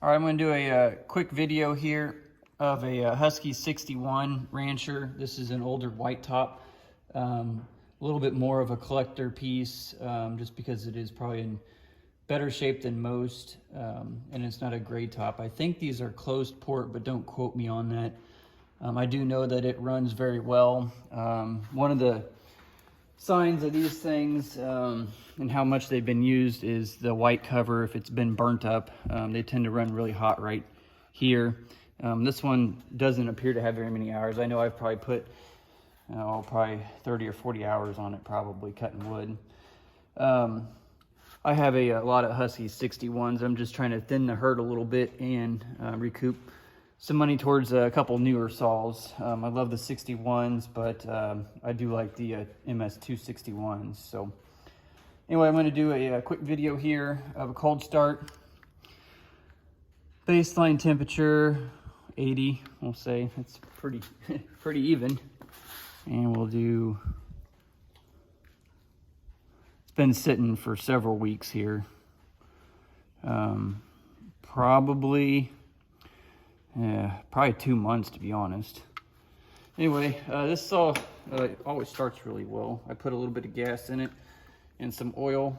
All right, I'm going to do a quick video here of a Husky 61 Rancher. This is an older white top, a little bit more of a collector piece, just because it is probably in better shape than most, and it's not a gray top. I think these are closed port, but don't quote me on that. I do know that it runs very well. One of the signs of these things and how much they've been used is the white cover. If it's been burnt up, they tend to run really hot right here. This one doesn't appear to have very many hours. I know I've probably put probably 30 or 40 hours on it, probably cutting wood. I have a lot of Husky 61s. I'm just trying to thin the herd a little bit and recoup some money towards a couple newer saws. I love the 61s, but I do like the MS 261s. So anyway, I'm going to do a quick video here of a cold start. Baseline temperature 80, we'll say. It's pretty pretty even. And we'll do, it's been sitting for several weeks here. Probably 2 months, to be honest. Anyway, this saw always starts really well. I put a little bit of gas in it and some oil.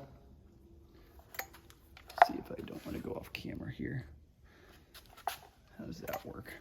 Let's see if I don't want to go off camera here. How does that work?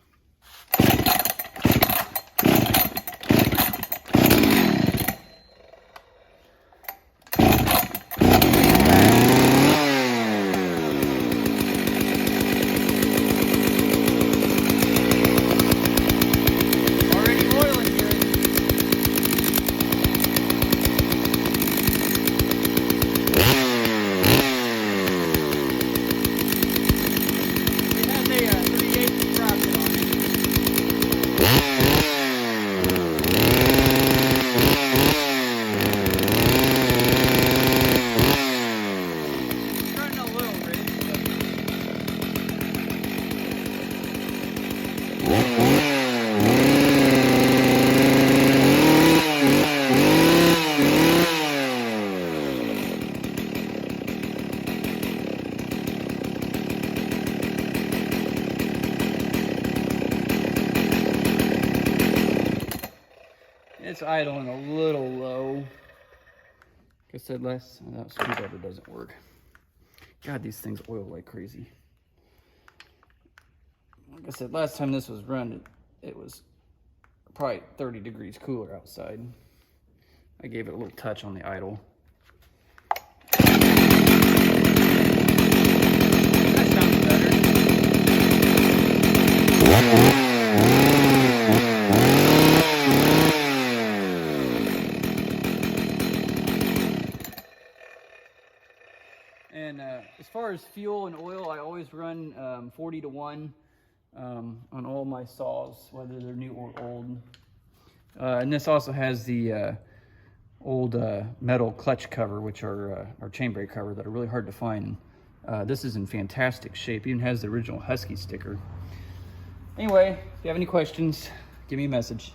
It's idling a little low. Like I said, that screwdriver doesn't work. God, these things oil like crazy. Like I said, last time this was run, it was probably 30 degrees cooler outside. I gave it a little touch on the idle. That sounds better. And as far as fuel and oil, I always run 40 to 1 on all my saws, whether they're new or old. And this also has the old metal clutch cover, which are chain brake cover, that are really hard to find. This is in fantastic shape. It even has the original Husky sticker. Anyway, if you have any questions, give me a message.